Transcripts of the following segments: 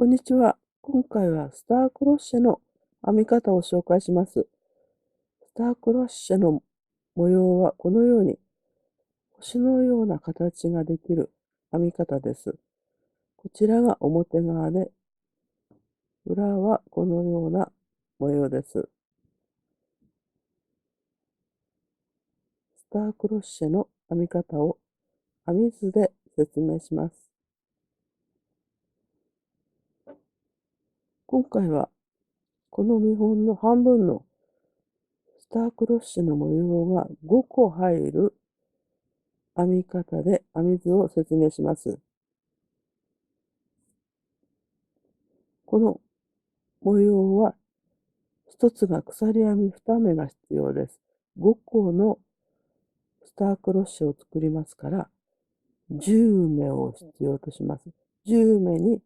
こんにちは。今回はスタークロッシェの編み方を紹介します。スタークロッシェの模様はこのように星のような形ができる編み方です。こちらが表側で、裏はこのような模様です。スタークロッシェの編み方を編み図で説明します。今回はこの見本の半分のスタークロッシェの模様が5個入る編み方で編み図を説明します。この模様は一つが鎖編み2目が必要です。5個のスタークロッシェを作りますから、10目を必要とします。10目に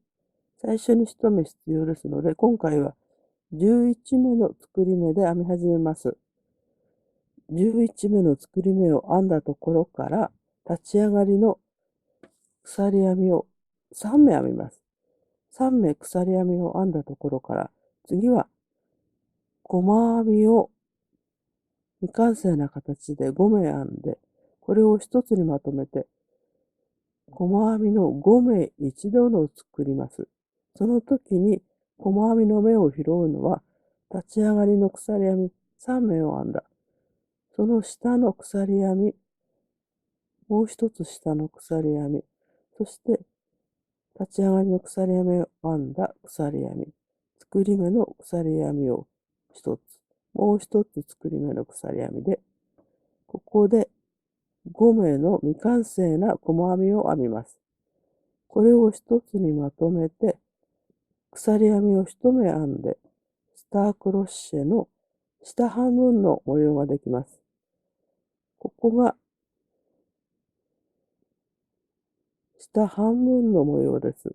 最初に1目必要ですので、今回は11目の作り目で編み始めます。11目の作り目を編んだところから、立ち上がりの鎖編みを3目編みます。3目鎖編みを編んだところから、次は細編みを未完成な形で5目編んで、これを一つにまとめて、細編みの5目一度の作ります。その時に細編みの目を拾うのは、立ち上がりの鎖編み3目を編んだ。その下の鎖編み、もう一つ下の鎖編み、そして立ち上がりの鎖編みを編んだ鎖編み、作り目の鎖編みを一つ、もう一つ作り目の鎖編みで、ここで5目の未完成な細編みを編みます。これを一つにまとめて、鎖編みを一目編んで、スタークロッシェの下半分の模様ができます。ここが下半分の模様です。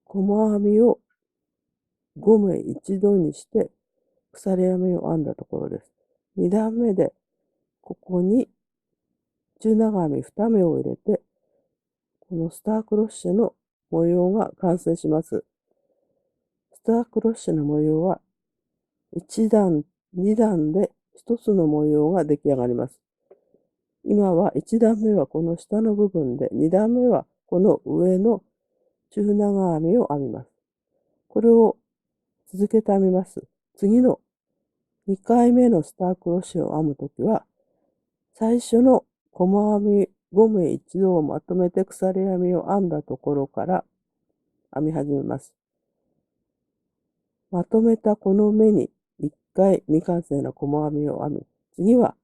細編みを5目一度にして、鎖編みを編んだところです。2段目で、ここに中長編み2目を入れて、このスタークロッシェの模様が完成します。スタークロッシェの模様は1段、2段で1つの模様が出来上がります。今は1段目はこの下の部分で、2段目はこの上の中長編みを編みます。これを続けて編みます。次の2回目のスタークロッシェを編むときは、最初の細編み5目一度をまとめて鎖編みを編んだところから編み始めます。まとめたこの目に1回未完成な細編みを編み、次は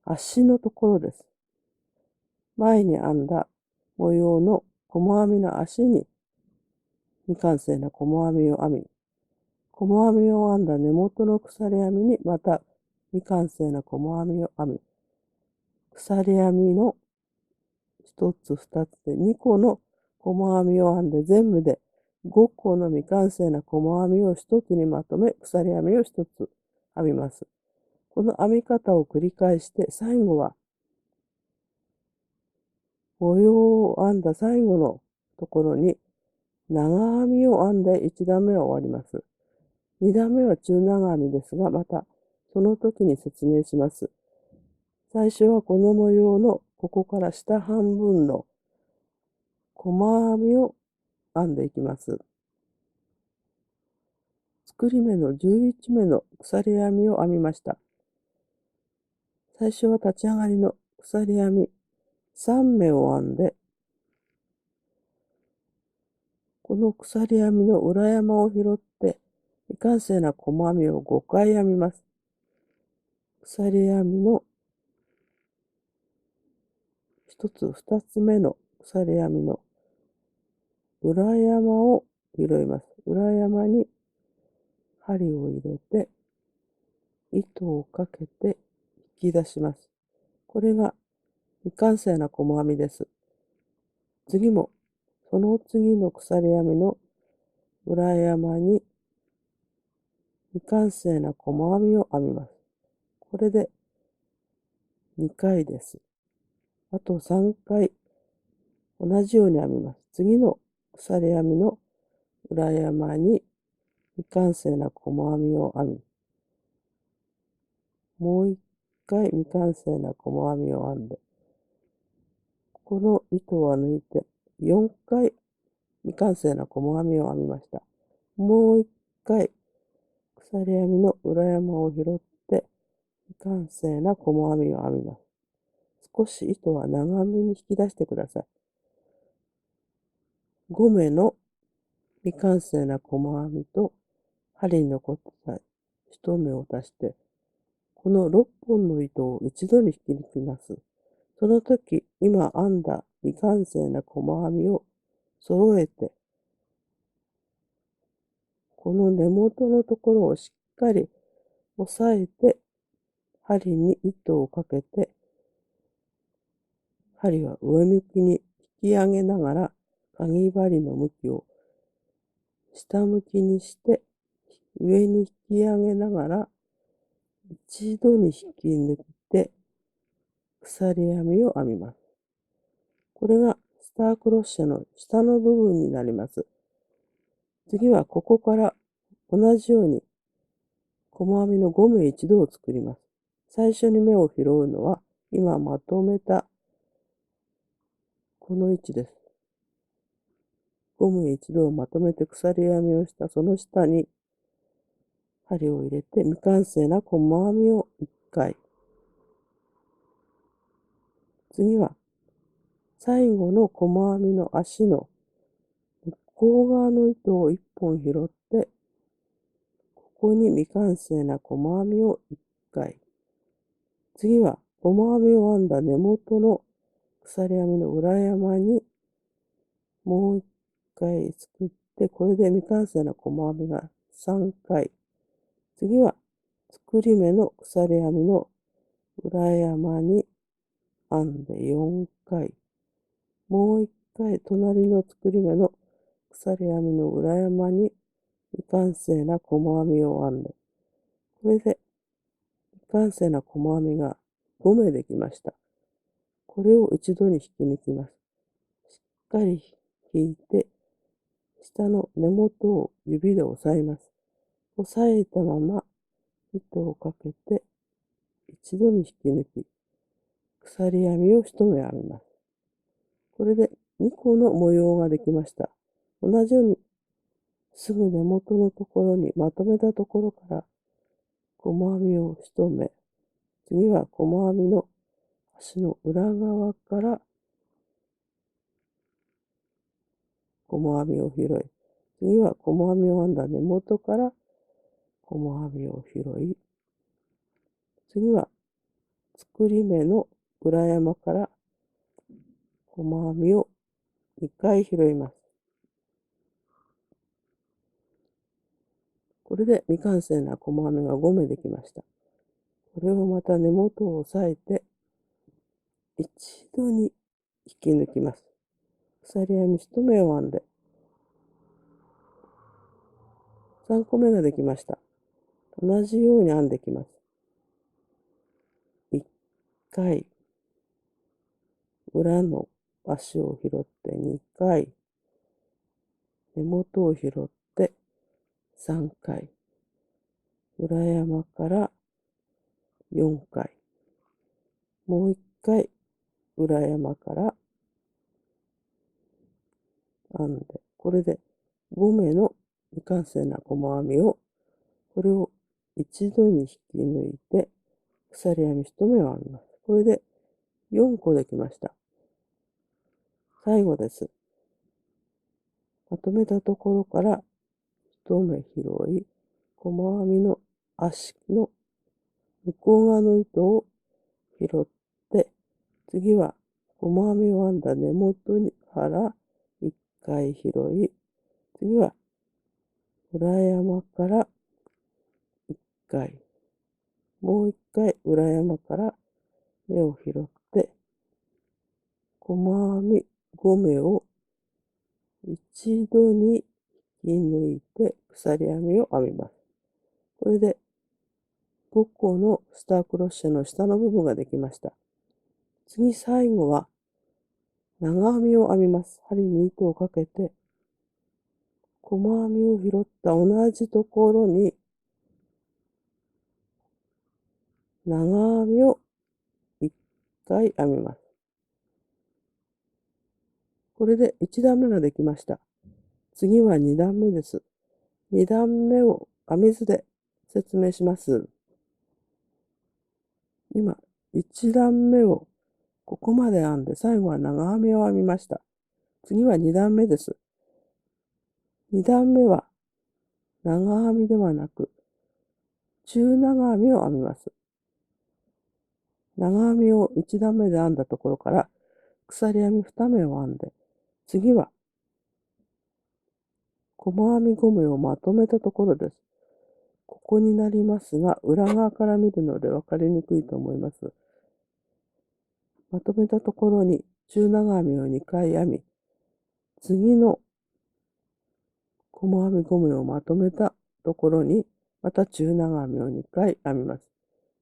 足のところです。前に編んだ模様の細編みの足に未完成な細編みを編み、細編みを編んだ根元の鎖編みにまた未完成な細編みを編み、鎖編みの1つ2つで2個の細編みを編んで全部で5個の未完成な細編みを1つにまとめ鎖編みを1つ編みます。この編み方を繰り返して最後は模様を編んだ最後のところに長編みを編んで1段目は終わります。2段目は中長編みですが、またその時に説明します。最初はこの模様のここから下半分の細編みを編んでいきます。作り目の11目の鎖編みを編みました。最初は立ち上がりの鎖編み3目を編んで、この鎖編みの裏山を拾って、未完成な細編みを5回編みます。鎖編みの1つ2つ目の鎖編みの裏山を拾います。裏山に針を入れて、糸をかけて引き出します。これが未完成な細編みです。次も、その次の鎖編みの裏山に未完成な細編みを編みます。これで2回です。あと3回同じように編みます。次の鎖編みの裏山に未完成な細編みを編み、もう一回未完成な細編みを編んで、この糸は抜いて4回未完成な細編みを編みました。もう一回鎖編みの裏山を拾って未完成な細編みを編みます。少し糸は長めに引き出してください。5目の未完成な細編みと針に残った1目を足して、この6本の糸を一度に引き抜きます。その時、今編んだ未完成な細編みを揃えて、この根元のところをしっかり押さえて、針に糸をかけて、針は上向きに引き上げながら、かぎ針の向きを下向きにして、上に引き上げながら、一度に引き抜いて、鎖編みを編みます。これがスタークロッシェの下の部分になります。次はここから同じように細編みの5目一度を作ります。最初に目を拾うのは今まとめたこの位置です。5目一度をまとめて鎖編みをしたその下に針を入れて未完成な細編みを1回。次は最後の細編みの足の向こう側の糸を1本拾って、ここに未完成な細編みを1回。次は細編みを編んだ根元の鎖編みの裏山にもう1回作って、これで未完成な細編みが3回。次は作り目の鎖編みの裏山に編んで4回。もう1回隣の作り目の鎖編みの裏山に未完成な細編みを編んで、これで未完成な細編みが5目できました。これを一度に引き抜きます。しっかり引いて、下の根元を指で押さえます。押さえたまま糸をかけて、一度に引き抜き、鎖編みを一目編みます。これで2個の模様ができました。同じように、すぐ根元のところにまとめたところから細編みを一目、次は細編みの足の裏側から細編みを拾い、次は細編みを編んだ根元から細編みを拾い、次は作り目の裏山から細編みを2回拾います。これで未完成な細編みが5目できました。これをまた根元を押さえて、一度に引き抜きます。鎖編み1目を編んで、3個目ができました。同じように編んでいきます。1回、裏の足を拾って2回、根元を拾って3回、裏山から4回、もう1回、裏山から編んで、これで5目の未完成な細編みを、これを一度に引き抜いて、鎖編み1目を編みます。これで4個できました。最後です。まとめたところから1目拾い、細編みの足の向こう側の糸を拾って、次は細編みを編んだ根元にから1回拾い、次は裏山から1回、もう1回裏山から目を拾って、細編み5目を一度に引き抜いて鎖編みを編みます。これで5個のスタークロッシェの下の部分ができました。次最後は長編みを編みます。針に糸をかけて、細編みを拾った同じところに、長編みを1回編みます。これで1段目ができました。次は2段目です。2段目を編み図で説明します。今、1段目をここまで編んで、最後は長編みを編みました。次は2段目です。2段目は長編みではなく、中長編みを編みます。長編みを1段目で編んだところから、鎖編み2目を編んで、次は細編み5目をまとめたところです。ここになりますが、裏側から見るので分かりにくいと思います。まとめたところに中長編みを2回編み、次の細編み5目をまとめたところに、また中長編みを2回編みます。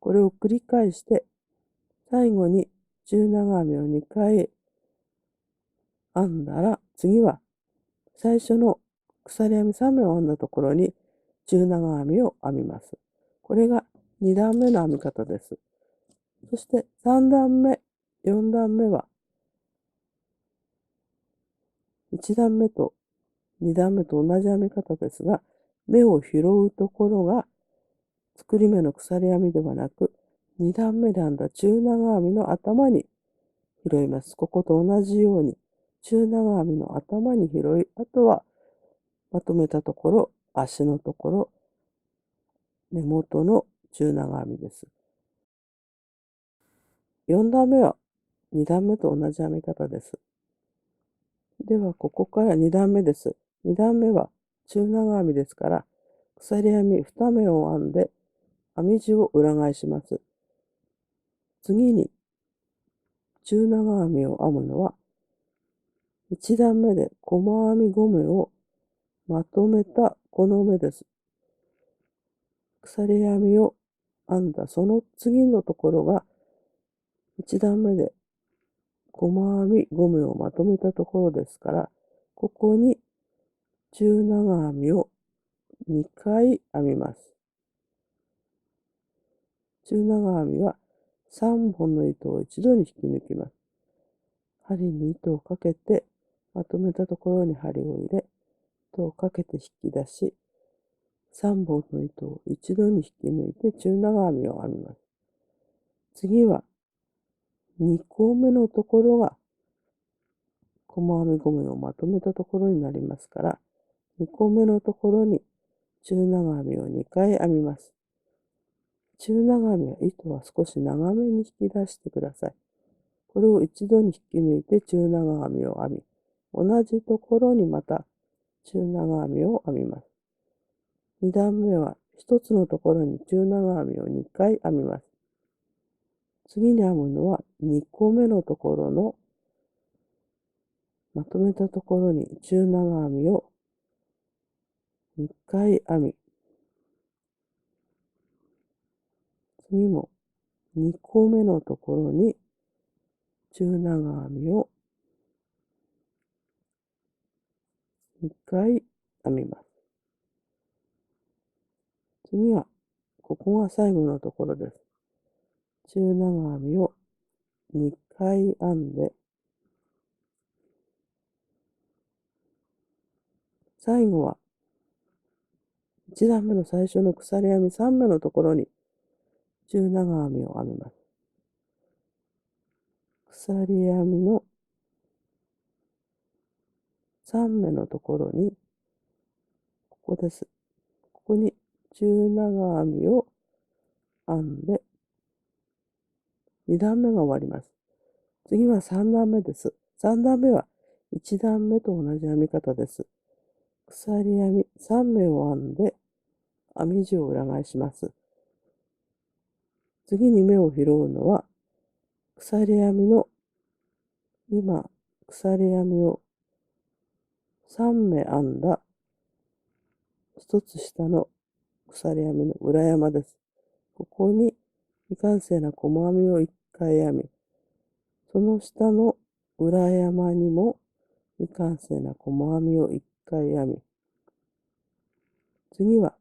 これを繰り返して、最後に中長編みを2回編んだら、次は最初の鎖編み3目を編んだところに中長編みを編みます。これが2段目の編み方です。そして3段目、4段目は1段目と2段目と同じ編み方ですが、目を拾うところが作り目の鎖編みではなく、2段目で編んだ中長編みの頭に拾います。ここと同じように中長編みの頭に拾い、あとはまとめたところ、足のところ、根元の中長編みです。4段目は2段目と同じ編み方です。では、ここから2段目です。2段目は中長編みですから、鎖編み2目を編んで、編み地を裏返します。次に、中長編みを編むのは、1段目で細編み5目をまとめたこの目です。鎖編みを編んだその次のところが、1段目で細編み5目をまとめたところですから、ここに中長編みを2回編みます。中長編みは3本の糸を一度に引き抜きます。針に糸をかけて、まとめたところに針を入れ、糸をかけて引き出し、3本の糸を一度に引き抜いて中長編みを編みます。次は2個目のところが細編み5目をまとめたところになりますから、2個目のところに中長編みを2回編みます。中長編みは糸は少し長めに引き出してください。これを一度に引き抜いて中長編みを編み、同じところにまた中長編みを編みます。2段目は1つのところに中長編みを2回編みます。次に編むのは2個目のところのまとめたところに中長編みを2回編み、次も2個目のところに中長編みを2回編みます。次は、ここが最後のところです。中長編みを2回編んで、最後は1段目の最初の鎖編み3目のところに中長編みを編みます。鎖編みの3目のところに、ここです。ここに中長編みを編んで、2段目が終わります。次は3段目です。3段目は1段目と同じ編み方です。鎖編み3目を編んで、編み地を裏返します。次に目を拾うのは、鎖編みの、今、鎖編みを3目編んだ一つ下の鎖編みの裏山です。ここに未完成な細編みを1回編み、その下の裏山にも未完成な細編みを1回編み、次は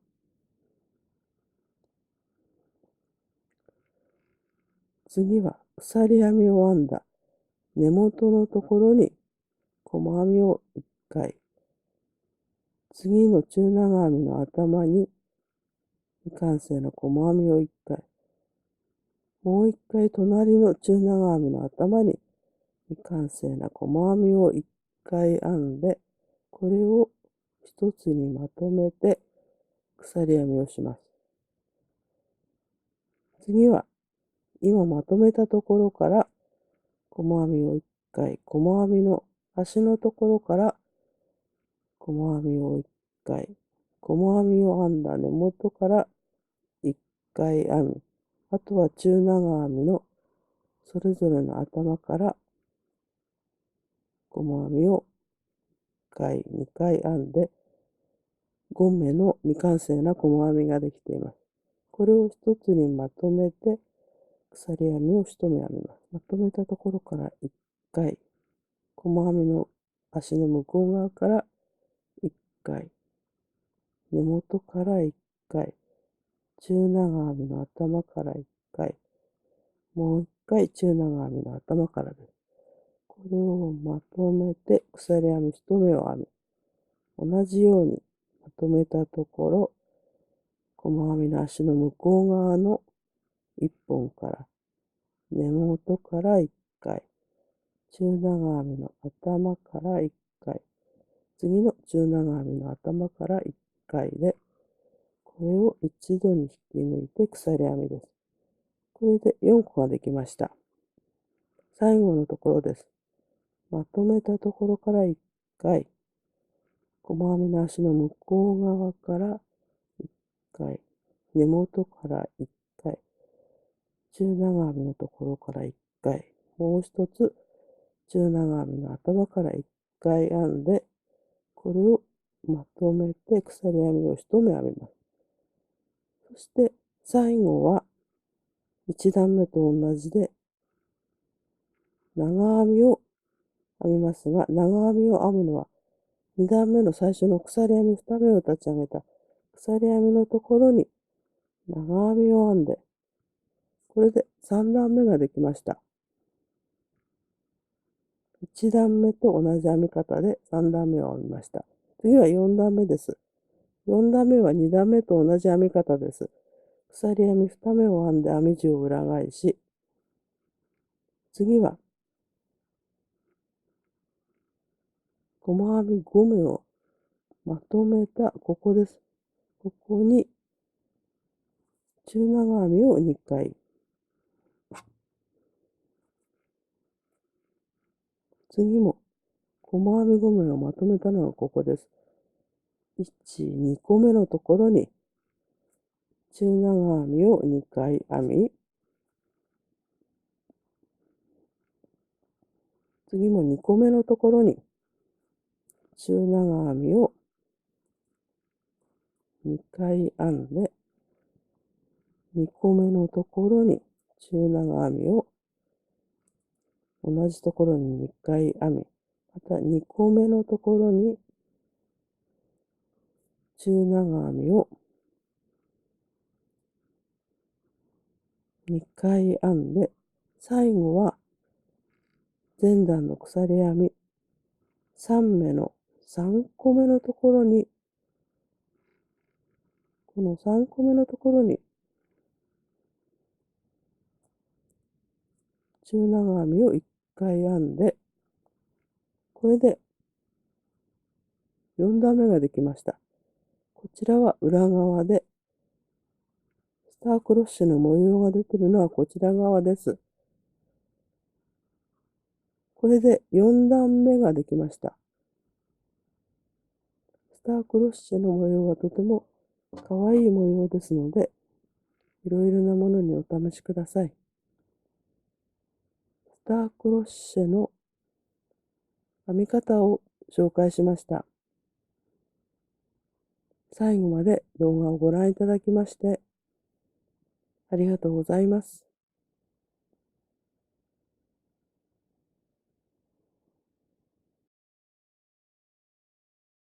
鎖編みを編んだ根元のところに細編みを1回、次の中長編みの頭に未完成な細編みを1回、もう1回隣の中長編みの頭に未完成な細編みを1回編んで、これを一つにまとめて鎖編みをします。次は今まとめたところから細編みを1回、細編みの端のところから細編みを1回、細編みを編んだ根元から1回編み、あとは中長編みのそれぞれの頭から細編みを1回、2回編んで、5目の未完成な細編みができています。これを一つにまとめて、鎖編みを1目編みます。まとめたところから1回、細編みの足の向こう側から1回、根元から1回、中長編みの頭から1回、もう1回中長編みの頭からです。これをまとめて鎖編み1目を編み、同じようにまとめたところ、細編みの足の向こう側の1本から根元から1回、中長編みの頭から1回、次の中長編みの頭から1回で、これを一度に引き抜いて鎖編みです。これで4個ができました。最後のところです。まとめたところから1回、細編みの足の向こう側から1回、根元から1回、中長編みのところから1回、もう一つ中長編みの頭から1回編んで、これをまとめて鎖編みを1目編みます。そして最後は1段目と同じで長編みを編みますが、長編みを編むのは2段目の最初の鎖編み2目を立ち上げた鎖編みのところに長編みを編んで、これで3段目ができました。1段目と同じ編み方で3段目を編みました。次は4段目です。4段目は2段目と同じ編み方です。鎖編み2目を編んで編み地を裏返し、次は細編み5目をまとめたここです。ここに中長編みを2回、次も細編み5目をまとめたのがここです。1、2個目のところに中長編みを2回編み、次も2個目のところに中長編みを2回編んで、2個目のところに中長編みを同じところに2回編み、また2個目のところに中長編みを2回編んで、最後は前段の鎖編み3目の3個目のところに、この3個目のところに中長編みを1回編んで、これで4段目ができました。こちらは裏側で、スタークロッシュの模様が出ているのはこちら側です。これで4段目ができました。スタークロッシュの模様はとても可愛い模様ですので、いろいろなものにお試しください。スタークロッシュの編み方を紹介しました。最後まで動画をご覧いただきましてありがとうございます。